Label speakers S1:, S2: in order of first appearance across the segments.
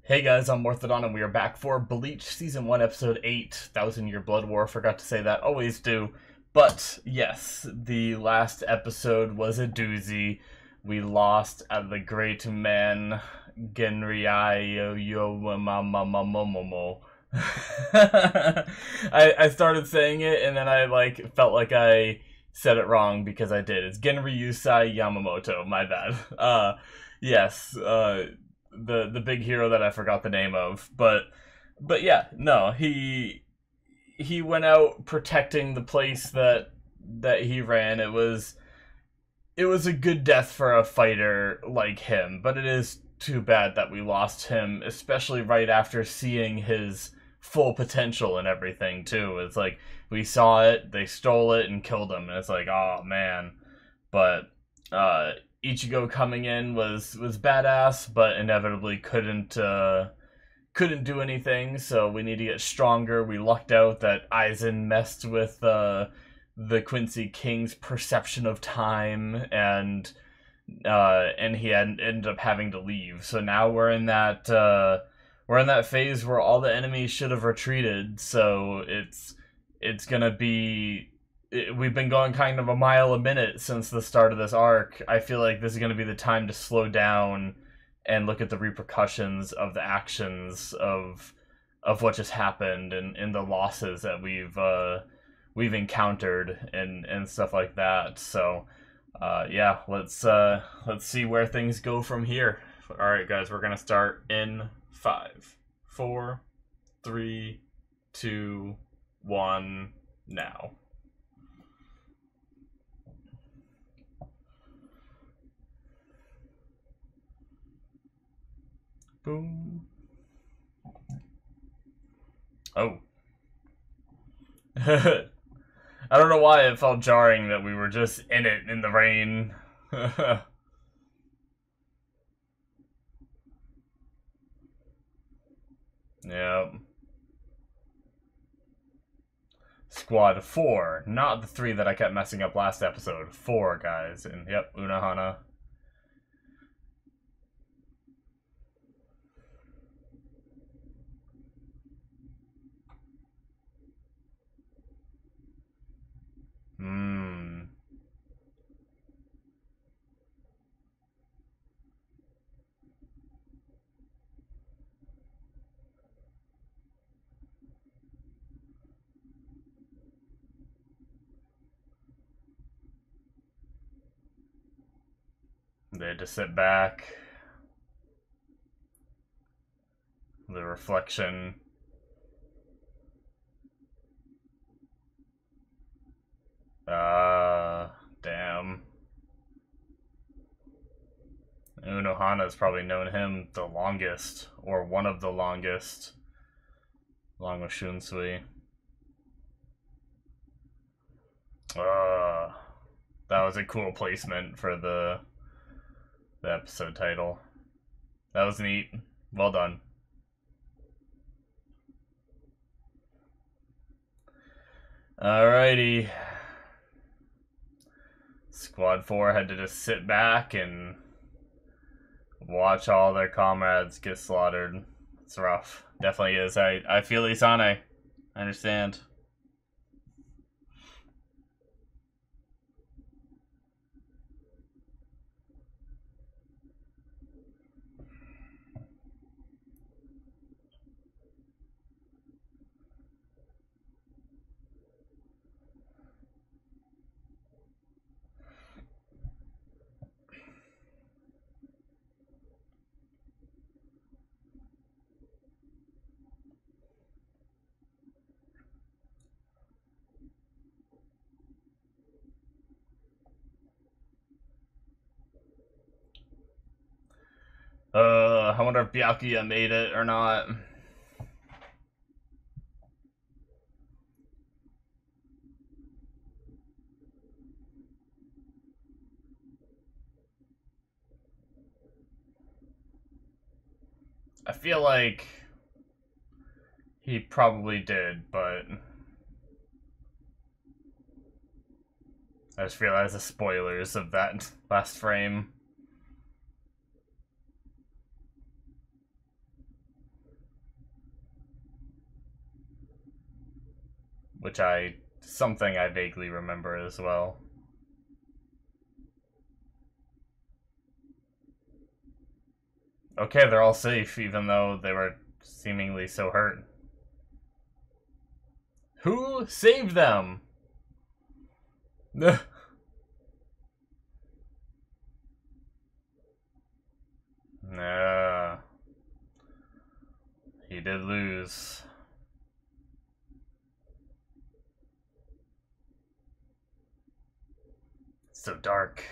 S1: Hey guys, I'm Morthadon and we are back for Bleach Season 1 Episode 8, 1000 Year Blood War. Forgot to say that, always do. But yes, the last episode was a doozy. We lost at the great man Genryai Yomomomomomo. I started saying it and then I felt like I said it wrong because I did. It's Genryusai Yamamoto, my bad. Yes, the big hero that I forgot the name of, but yeah, no, he went out protecting the place that he ran. It was a good death for a fighter like him, but it is too bad that we lost him, especially right after seeing his full potential and everything too. It's like we saw it, they stole it and killed him, and it's like, oh man. But Ichigo coming in was badass, but inevitably couldn't do anything. So we need to get stronger. We lucked out that Aizen messed with the Quincy King's perception of time, and he ended up having to leave. So now we're in that phase where all the enemies should have retreated. So it's gonna be we've been going kind of a mile a minute since the start of this arc. I feel like this is going to be the time to slow down and look at the repercussions of the actions of what just happened and the losses that we've encountered and stuff like that. So yeah, let's see where things go from here. All right, guys, we're gonna start in 5, 4, 3, 2, 1, now. Boom. Oh. I don't know why it felt jarring that we were just in it in the rain. Yep. Squad 4, not the 3 that I kept messing up last episode. 4 guys, and yep, Unohana. Hmm. They had to sit back. The reflection. Damn. Unohana's probably known him the longest, or one of the longest, along with Shunsui. That was a cool placement for the episode title. That was neat. Well done. Alrighty. Squad 4 had to just sit back and watch all their comrades get slaughtered. It's rough. Definitely is. I feel Isane. I understand. I wonder if Byakuya made it or not. I feel like he probably did, but I just realized the spoilers of that last frame. which something I vaguely remember as well. Okay, they're all safe, even though they were seemingly so hurt. Who saved them? Nah. He did lose. It's so dark.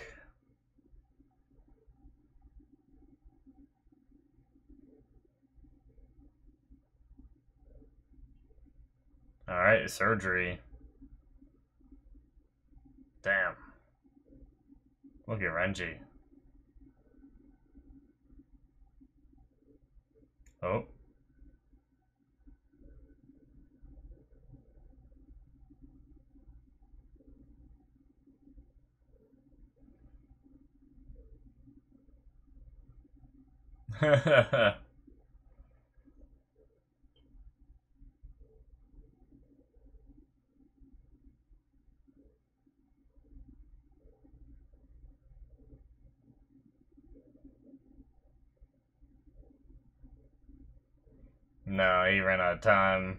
S1: Alright, surgery. Damn. Look at Renji. Oh. No, he ran out of time.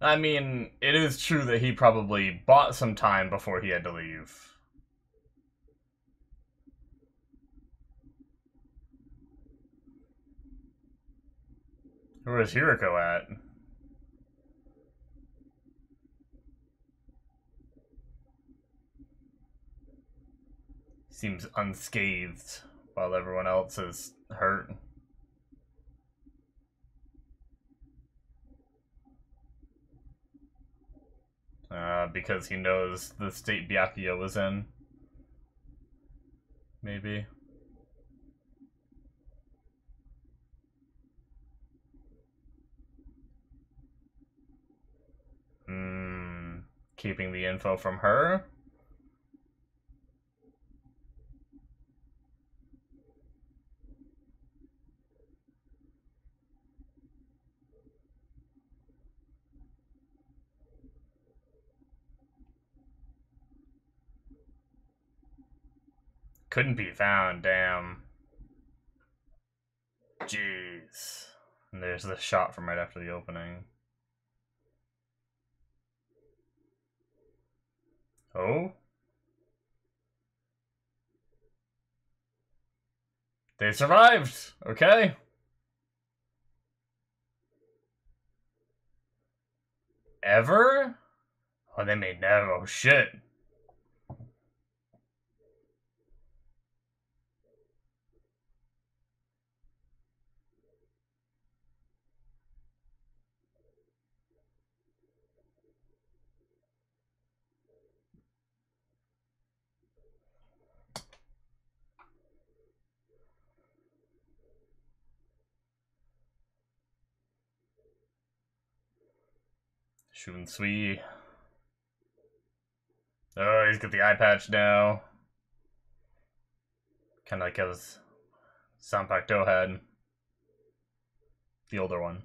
S1: I mean, it is true that he probably bought some time before he had to leave. Where was Hiriko at? Seems unscathed, while everyone else is hurt. Because he knows the state Byakuya was in. Maybe. Keeping the info from her? Couldn't be found, damn. Jeez. And there's the shot from right after the opening. Oh? They survived! Okay. Ever? Oh, they may never. Oh, shit. Shunsui. Oh, he's got the eye patch now. Kind of like his Sanpakuto had. The older one.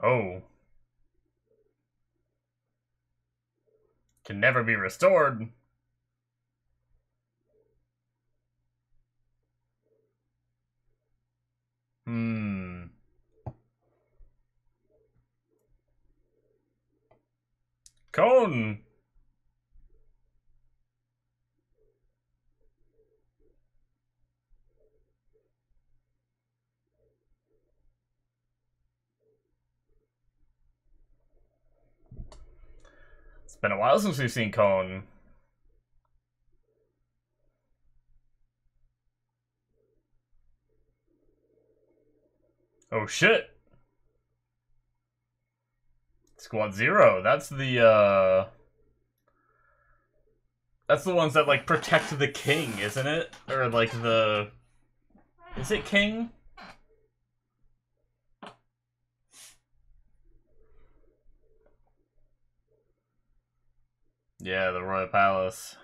S1: Oh. Can never be restored. Cone! It's been a while since we've seen Cone. Oh shit! Squad Zero, that's the ones that, like, protect the king, isn't it? Or, like, the... Is it king? Yeah, the Royal Palace.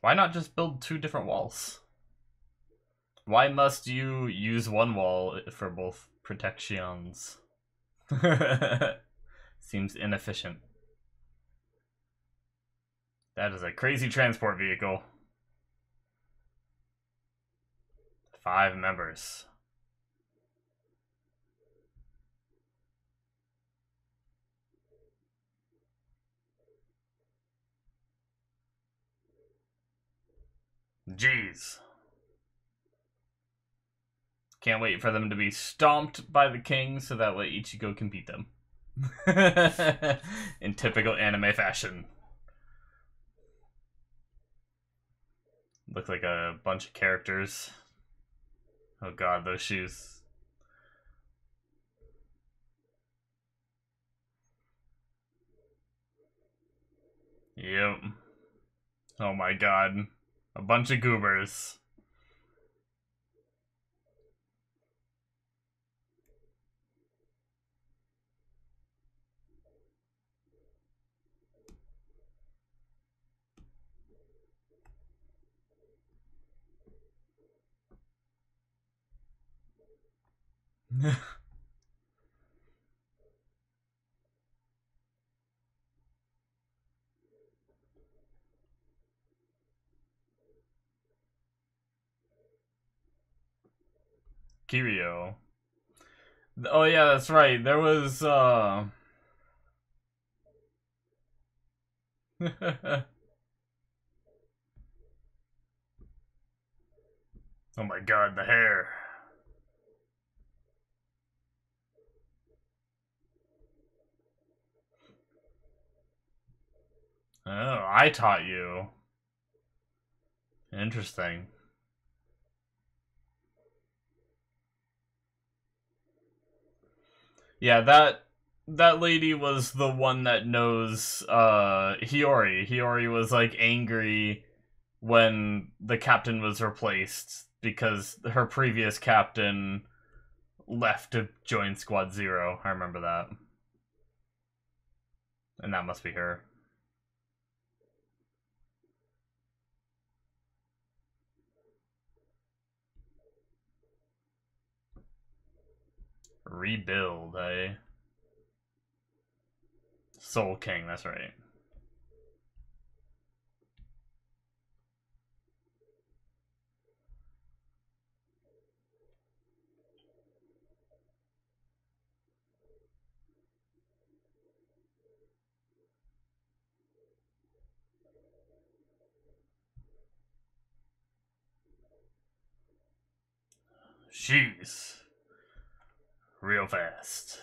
S1: Why not just build 2 different walls? Why must you use one wall for both protections? Seems inefficient. That is a crazy transport vehicle. 5 members. Jeez. Can't wait for them to be stomped by the king so that way Ichigo can beat them. In typical anime fashion. Looks like a bunch of characters. Oh god, those shoes. Yep. Oh my god. A bunch of goobers. Kirio. Oh yeah, that's right. There was Oh my god, the hair. Oh, I taught you. Interesting. Yeah, that lady was the one that knows Hiyori. Hiyori was like angry when the captain was replaced because her previous captain left to join Squad Zero. I remember that. And that must be her. Rebuild, eh? Soul King, that's right. Jeez. Real fast.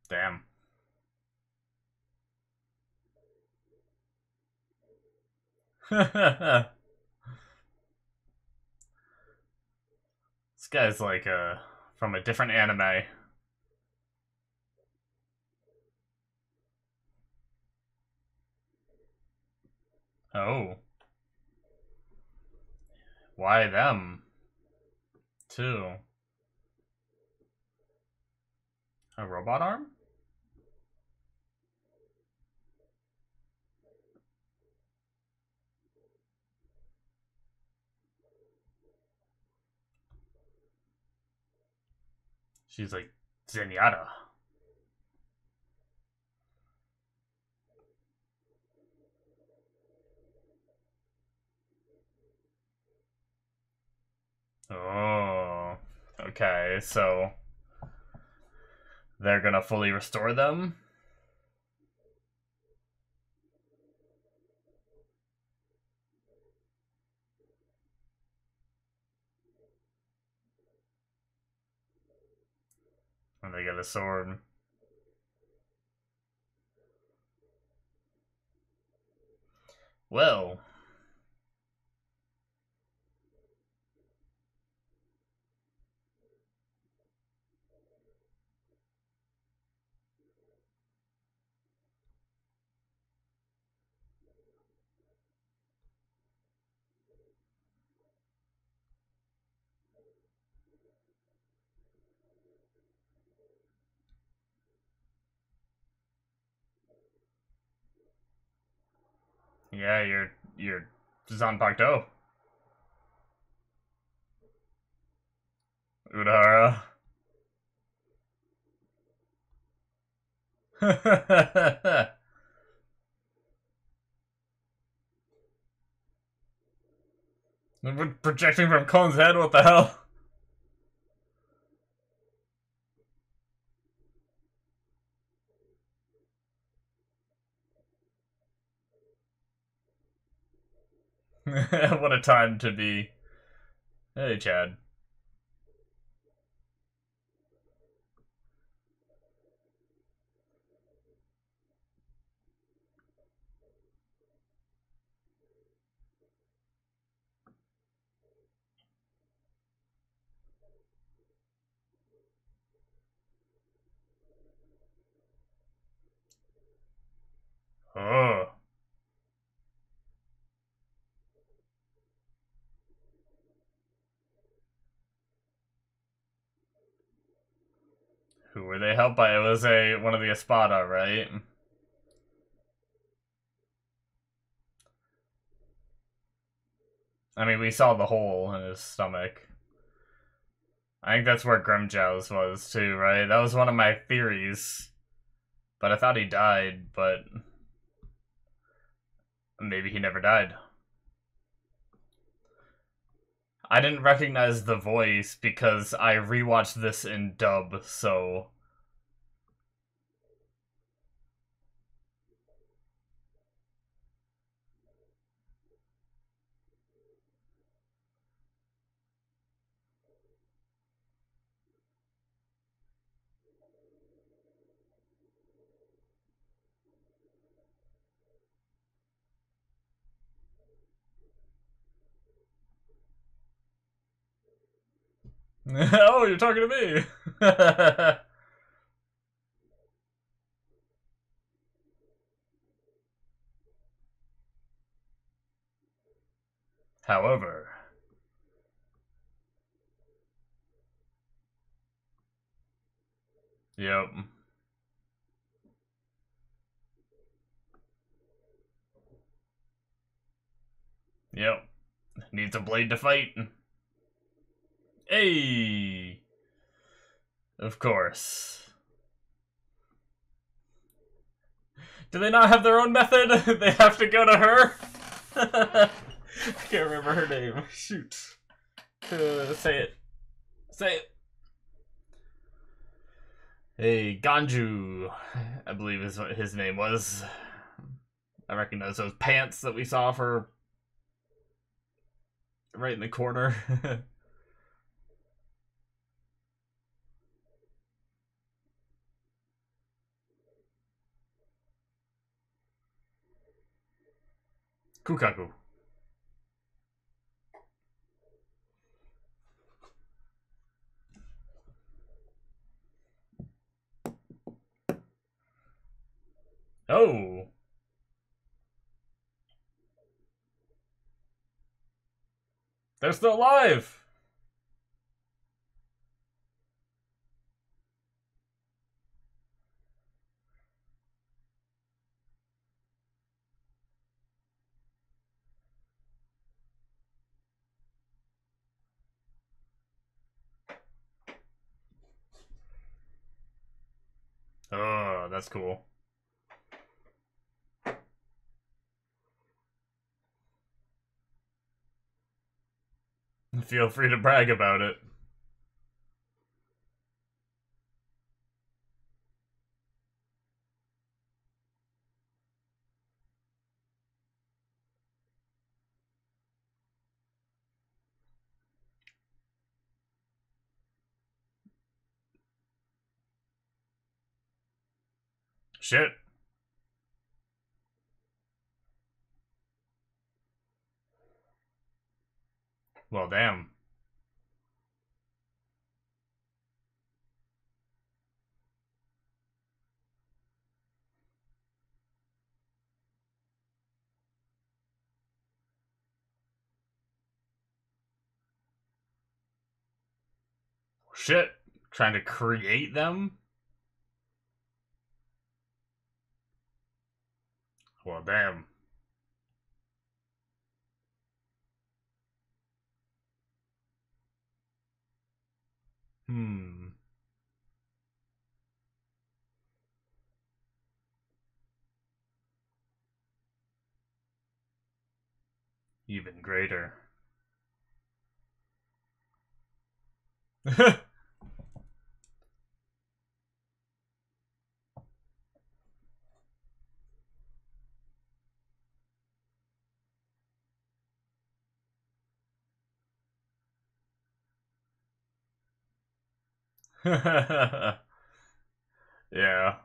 S1: Damn. This guy's like from a different anime. Oh. Why them? Too. A robot arm? She's like, Zenyatta. Oh. Okay, so they're gonna fully restore them? When they get a sword. Well. Yeah, you're Zanpakuto. Urahara. Projecting from Kone's head, what the hell? What a time to be. Hey, Chad. Oh. Who were they helped by? It was one of the Espada, right? I mean, we saw the hole in his stomach. I think that's where Grimjow's was, too, right? That was one of my theories. But I thought he died, but maybe he never died. I didn't recognize the voice because I rewatched this in dub, so... Oh, you're talking to me! However... Yep. Yep. Needs a blade to fight. Hey! Of course. Do they not have their own method? They have to go to her? I can't remember her name. Shoot. Say it. Say it. Hey, Ganju, I believe is what his name was. I recognize those pants that we saw for right in the corner. Kukaku. Oh. They're still alive! Oh, that's cool. Feel free to brag about it. Shit. Well, damn. Shit. Trying to create them? Well, damn. Hmm. Even greater. Yeah.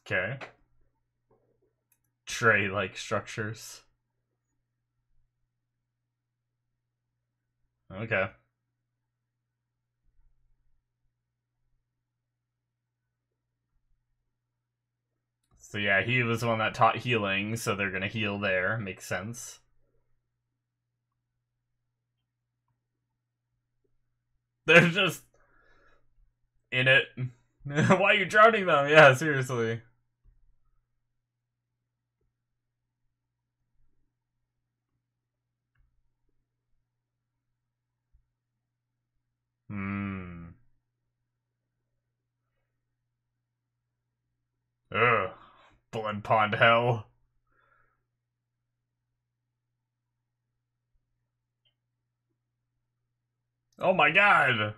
S1: Okay. Tray-like structures. Okay. So yeah, he was the one that taught healing, so they're gonna heal there. Makes sense. They're just in it. Why are you drowning them? Yeah, seriously. Hmm. Ugh. Blood pond hell. Oh my god!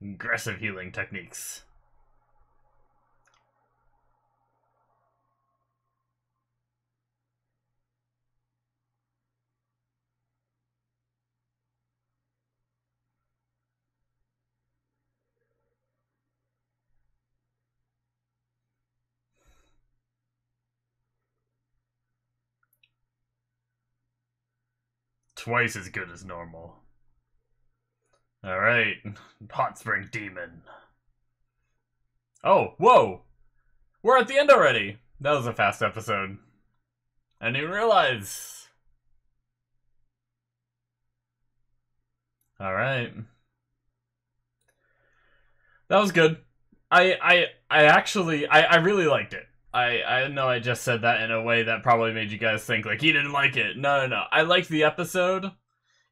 S1: Aggressive healing techniques. Twice as good as normal. Alright. Hot Spring Demon. Oh, whoa! We're at the end already! That was a fast episode. I didn't even realize. Alright. That was good. I actually I really liked it. I know I just said that in a way that probably made you guys think like he didn't like it. No. I liked the episode.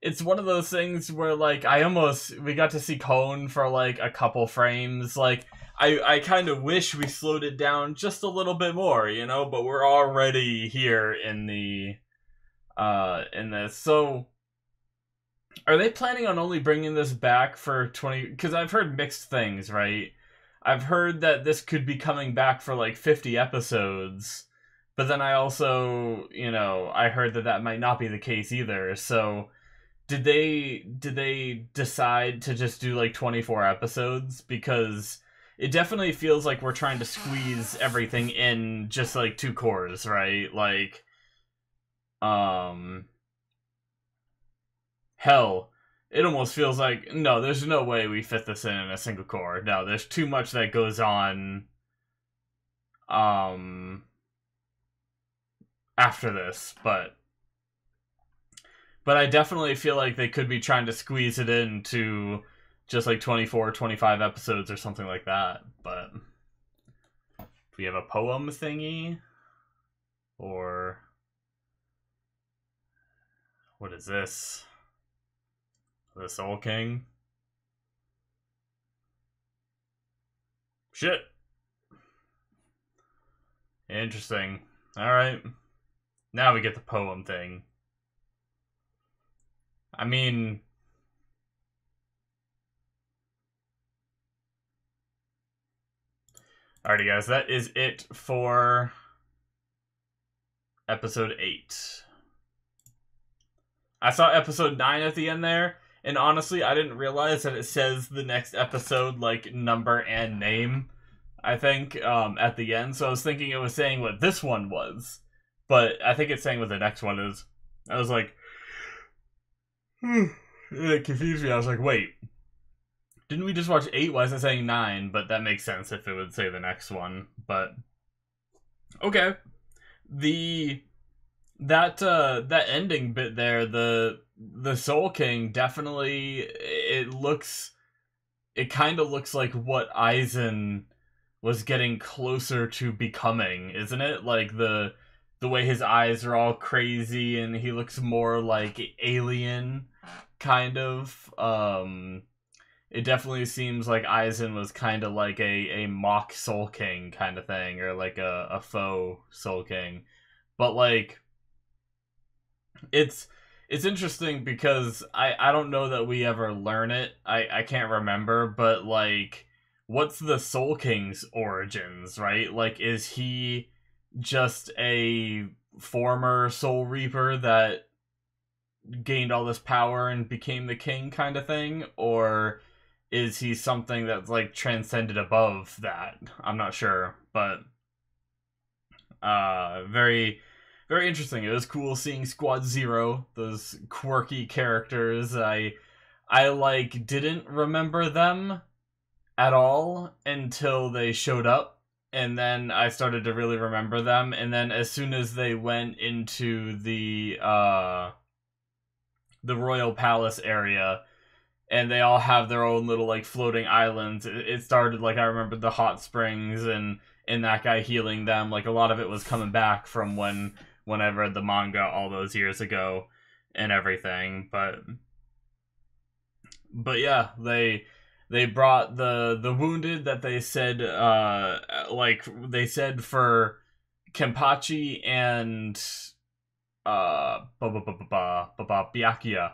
S1: It's one of those things where like we got to see Cone for like a couple frames. Like I kind of wish we slowed it down just a little bit more, you know, but we're already here in the in this. So are they planning on only bringing this back for 20? Because I've heard mixed things, right? I've heard that this could be coming back for like 50 episodes, but then I also, I heard that that might not be the case either. So did they decide to just do like 24 episodes? Because it definitely feels like we're trying to squeeze everything in just like two cores, right? Like, hell, it almost feels like, no, there's no way we fit this in a single core. No, there's too much that goes on after this, but I definitely feel like they could be trying to squeeze it into just like 24, 25 episodes or something like that. But do we have a poem thingy? Or what is this? The Soul King? Shit. Interesting. Alright. Now we get the poem thing. I mean, alrighty guys, that is it for episode 8. I saw episode 9 at the end there, and honestly, I didn't realize that it says the next episode, like, number and name, I think, at the end, so I was thinking it was saying what this one was, but I think it's saying what the next one is. I was like, it confused me. I was like, wait, didn't we just watch 8? Why is it saying 9? But that makes sense if it would say the next one. But okay, that ending bit there, the Soul King, definitely it kind of looks like what Aizen was getting closer to becoming, isn't it? Like the way his eyes are all crazy and he looks more like alien, kind of. It definitely seems like Aizen was kind of like a mock Soul King kind of thing, or like a faux Soul King. But like, it's interesting because I don't know that we ever learn it. I can't remember, but like, what's the Soul King's origins, right? Like, is he just a former Soul Reaper that gained all this power and became the king kind of thing? Or is he something that's like transcended above that? I'm not sure, but very, very interesting. It was cool seeing Squad Zero, those quirky characters. I like didn't remember them at all until they showed up, and then I started to really remember them. And then as soon as they went into the Royal Palace area, and they all have their own little like floating islands, it started like I remembered the hot springs and that guy healing them. Like a lot of it was coming back from when I read the manga all those years ago and everything. But yeah, they brought the wounded that they said like they said for Kenpachi and Byakuya.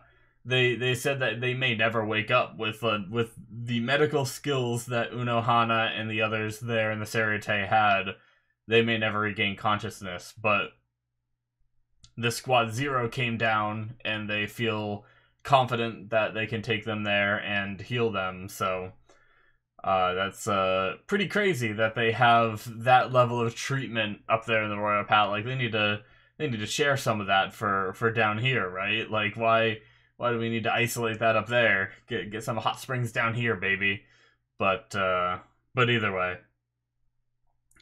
S1: They said that they may never wake up with the medical skills that Unohana and the others there in the Serite had. They may never regain consciousness, but the Squad Zero came down and they feel confident that they can take them there and heal them. So that's pretty crazy that they have that level of treatment up there in the Royal Palace. Like they need to share some of that for down here, right? Like why do we need to isolate that up there? Get some hot springs down here, baby. But either way,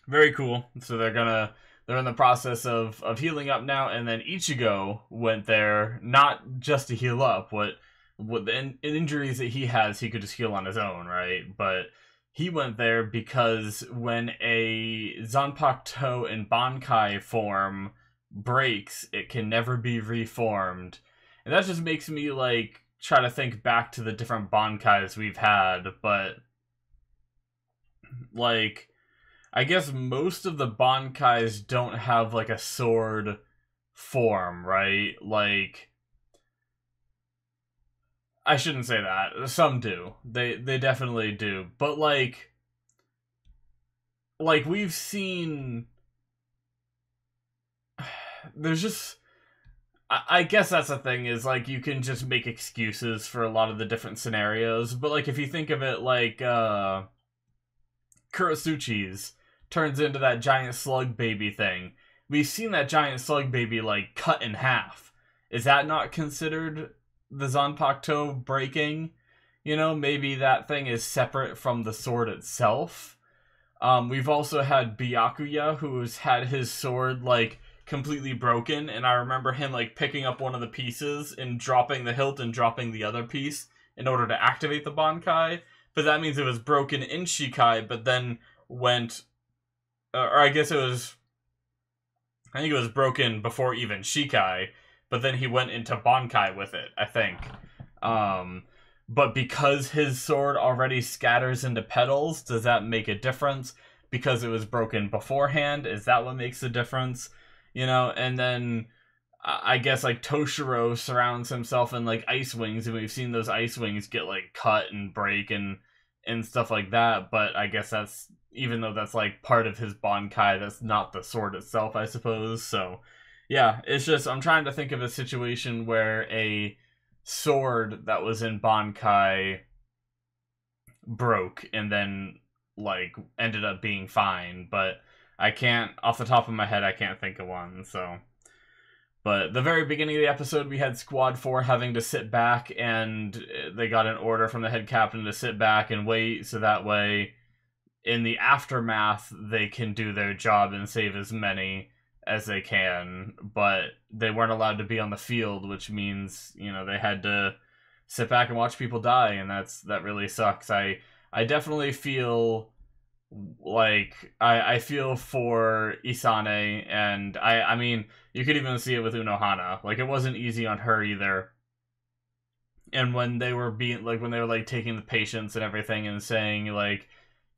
S1: very cool. So they're in the process of healing up now, and then Ichigo went there not just to heal up. What the injuries that he has, he could just heal on his own, right? But he went there because when a Zanpakuto and Bankai form breaks, it can never be reformed. And that just makes me, like, try to think back to the different Bankais we've had, but, like, I guess most of the Bankais don't have, like, a sword form, right? Like, I shouldn't say that. Some do. They definitely do. But, like, we've seen... There's just... I guess that's the thing, is, like, you can just make excuses for a lot of the different scenarios, but, like, if you think of it like, Kurotsuchi's turns into that giant slug baby thing, we've seen that giant slug baby, like, cut in half. Is that not considered the Zanpakuto breaking. You know, maybe that thing is separate from the sword itself. We've also had Byakuya, who's had his sword, like, completely broken, and I remember him, like, picking up one of the pieces and dropping the hilt and dropping the other piece in order to activate the Bankai. But that means it was broken in Shikai, but then went... or I guess it was... I think it was broken before even Shikai, but then he went into Bankai with it, I think. But because his sword already scatters into petals, does that make a difference? Because it was broken beforehand, is that what makes the difference? You know, and then I guess like Toshiro surrounds himself in like ice wings, and we've seen those ice wings get like cut and break and stuff like that. But I guess that's, even though that's like part of his Bankai, that's not the sword itself, I suppose. So yeah, it's just, I'm trying to think of a situation where a sword that was in Bankai broke and then like ended up being fine, but I can't, off the top of my head, I can't think of one. So, but the very beginning of the episode, we had Squad 4 having to sit back, and they got an order from the head captain to sit back and wait, so that way in the aftermath they can do their job and save as many as they can, but they weren't allowed to be on the field, which means, you know, they had to sit back and watch people die, and that really sucks. I definitely feel like I feel for Isane, and I mean, you could even see it with Unohana. Like, it wasn't easy on her either. And when they were taking the patients and everything and saying, like,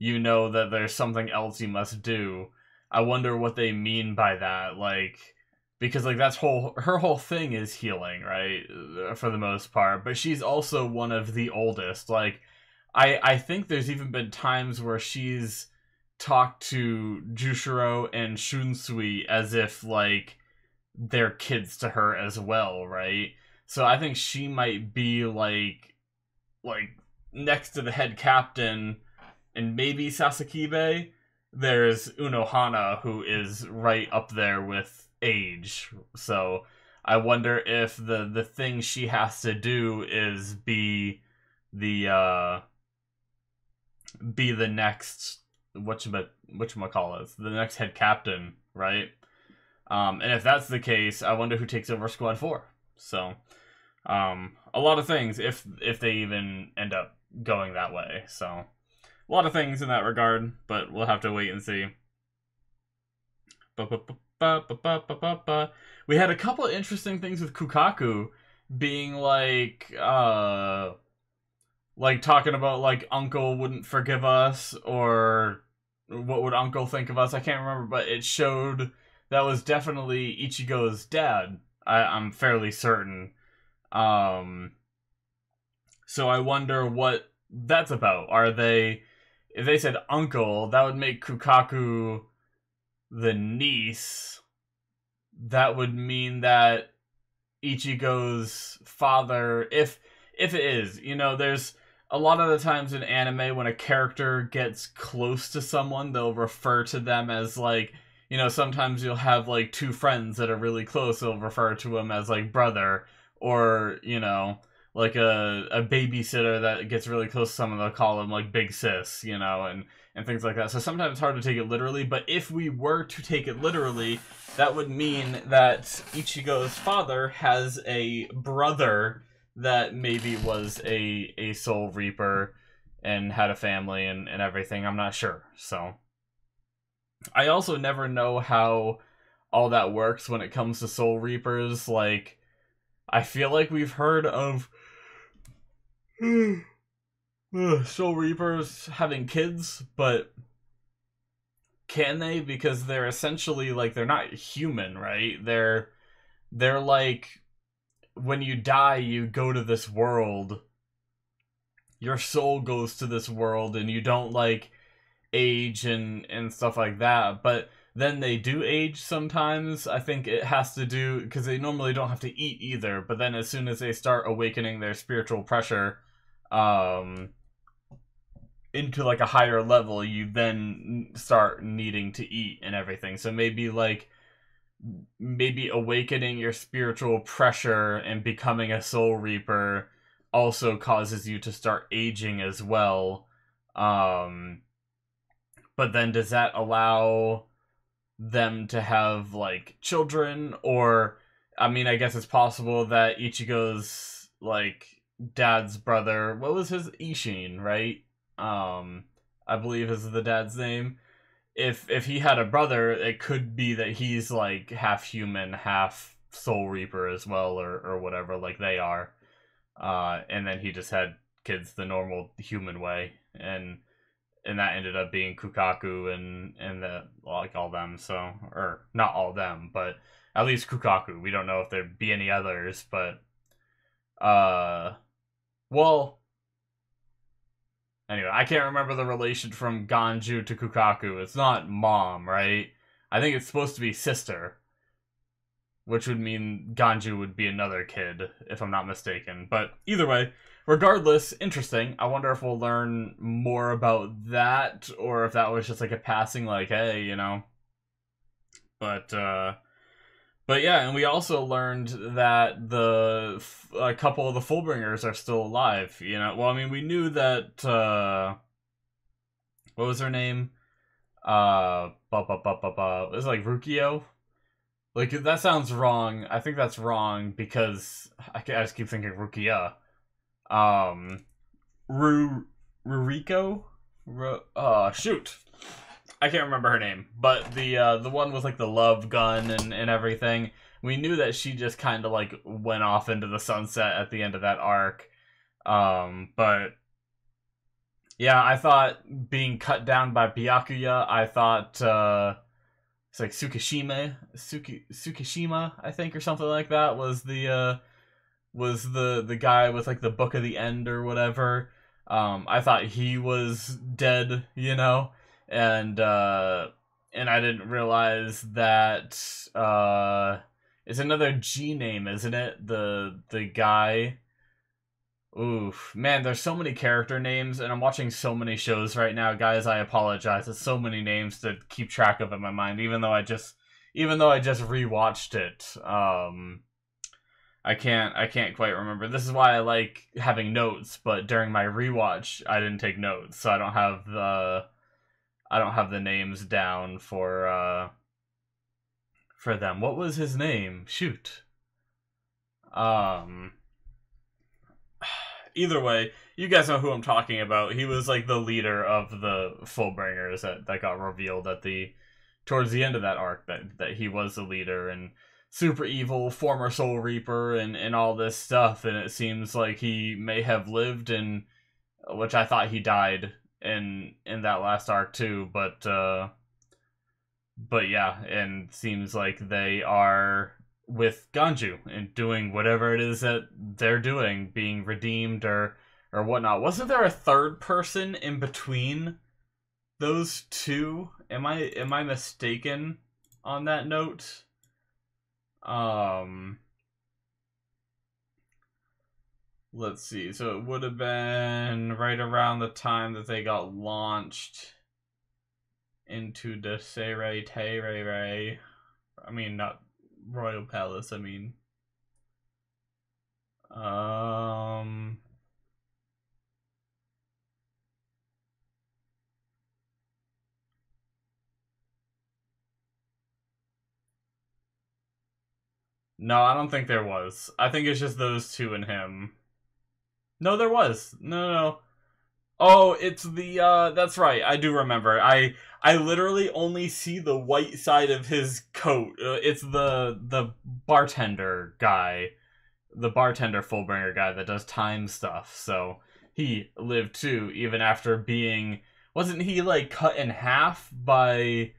S1: you know that there's something else you must do, I wonder what they mean by that, like, because like that's her whole thing is healing, right, for the most part, but she's also one of the oldest. Like, I think there's even been times where she's talked to Jushiro and Shunsui as if like they're kids to her as well, right? So I think she might be like next to the head captain and maybe Sasakibe. There's Unohana, who is right up there with age. So I wonder if the thing she has to do is be the next whatchamacallit, the next head captain, right? And if that's the case, I wonder who takes over Squad 4. So a lot of things if they even end up going that way. So a lot of things in that regard, but we'll have to wait and see. We had a couple of interesting things with Kukaku being like talking about like Uncle wouldn't forgive us, or what would Uncle think of us? I can't remember, but it showed that was definitely Ichigo's dad. I'm fairly certain. So I wonder what that's about. If they said uncle, that would make Kukaku the niece. That would mean that Ichigo's father, if it is, you know, there's a lot of the times in anime when a character gets close to someone, they'll refer to them as like, you know, sometimes you'll have like two friends that are really close, they'll refer to them as like brother, or, you know, like a babysitter that gets really close to someone, they'll call them like big sis, you know, and things like that. So sometimes it's hard to take it literally, but if we were to take it literally, that would mean that Ichigo's father has a brother that maybe was a Soul Reaper and had a family and everything. I'm not sure. So I also never know how all that works when it comes to Soul Reapers. Like, I feel like we've heard of Soul Reapers having kids, but can they? Because they're essentially like, they're not human, right? They're like, when you die, you go to this world. Your soul goes to this world, and you don't like age and stuff like that. But then they do age sometimes. I think it has to do because they normally don't have to eat either. But then as soon as they start awakening their spiritual pressure, into like a higher level, you then start needing to eat and everything. So maybe like maybe awakening your spiritual pressure and becoming a Soul Reaper also causes you to start aging as well. But then does that allow them to have, like, children? Or, I mean, I guess it's possible that Ichigo's, like, dad's brother, what was his? Ishin, right? I believe is the dad's name. If he had a brother, it could be that he's like half human, half Soul Reaper as well, or whatever, like they are. And then he just had kids the normal human way, and that ended up being Kukaku and the, like, all them. So, or not all them, but at least Kukaku. We don't know if there'd be any others, but well, anyway, I can't remember the relation from Ganju to Kukaku. It's not mom, right? I think it's supposed to be sister, which would mean Ganju would be another kid, if I'm not mistaken. But either way, regardless, interesting. I wonder if we'll learn more about that, or if that was just like a passing, like, hey, you know. But yeah, and we also learned that a couple of the Fullbringers are still alive. You know, well, I mean, we knew that. What was her name? It was like Rukio. Like, that sounds wrong. I think that's wrong because I just keep thinking Rukia. Ruriko. Shoot. I can't remember her name, but the one with like the love gun and everything. We knew that she just kind of like went off into the sunset at the end of that arc. But yeah, I thought being cut down by Byakuya, I thought it's like Tsukishima, I think, or something like that, was the guy with like the Book of the End or whatever. I thought he was dead, you know. And I didn't realize that it's another G name, isn't it? The guy. Oof, man, there's so many character names, and I'm watching so many shows right now, guys. I apologize. It's so many names to keep track of in my mind, even though I just rewatched it. I can't quite remember. This is why I like having notes, but during my rewatch, I didn't take notes, so I don't have the names down for them. What was his name? Shoot. Either way, you guys know who I'm talking about. He was like the leader of the Fullbringers that got revealed towards the end of that arc, that he was the leader and super evil, former Soul Reaper and all this stuff. And it seems like he may have lived, which I thought he died in that last arc too, but yeah, and seems like they are with Ganju and doing whatever it is that they're doing, being redeemed or whatnot. Wasn't there a third person in between those two? Am I mistaken on that note? Let's see. So it would have been right around the time that they got launched into the Seirei Teirei. I mean, not Royal Palace, I mean. No, I don't think there was. I think it's just those two and him. No, there was. No. Oh, it's the, that's right. I do remember. I literally only see the white side of his coat. It's the bartender guy. The bartender Fullbringer guy that does time stuff. So he lived too, even after being... Wasn't he, like, cut in half by,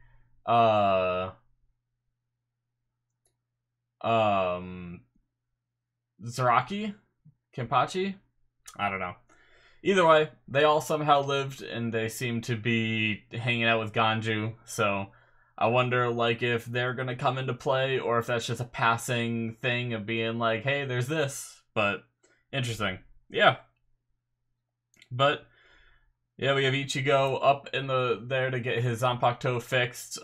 S1: Zaraki? Kenpachi? I don't know. Either way, they all somehow lived, and they seem to be hanging out with Ganju, so I wonder, like, if they're gonna come into play, or if that's just a passing thing of being like, hey, there's this, but interesting. Yeah. But, yeah, we have Ichigo up in there to get his Zanpakuto fixed.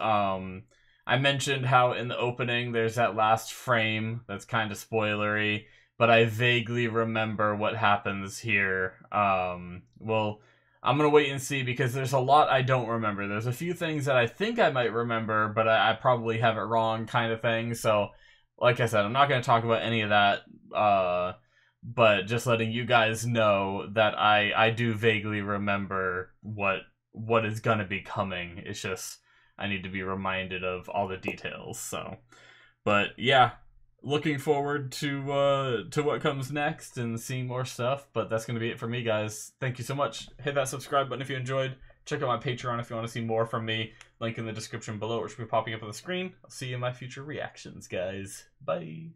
S1: I mentioned how in the opening there's that last frame that's kind of spoilery, but I vaguely remember what happens here. Well, I'm gonna wait and see because there's a lot I don't remember. There's a few things that I think I might remember, but I probably have it wrong, kind of thing. So, like I said, I'm not gonna talk about any of that. But just letting you guys know that I do vaguely remember what is gonna be coming. It's just I need to be reminded of all the details. So, but yeah, looking forward to what comes next and seeing more stuff. But that's gonna be it for me, guys. Thank you so much. Hit that subscribe button if you enjoyed. Check out my Patreon if you want to see more from me. Link in the description below, which will be popping up on the screen. I'll see you in my future reactions, guys. Bye.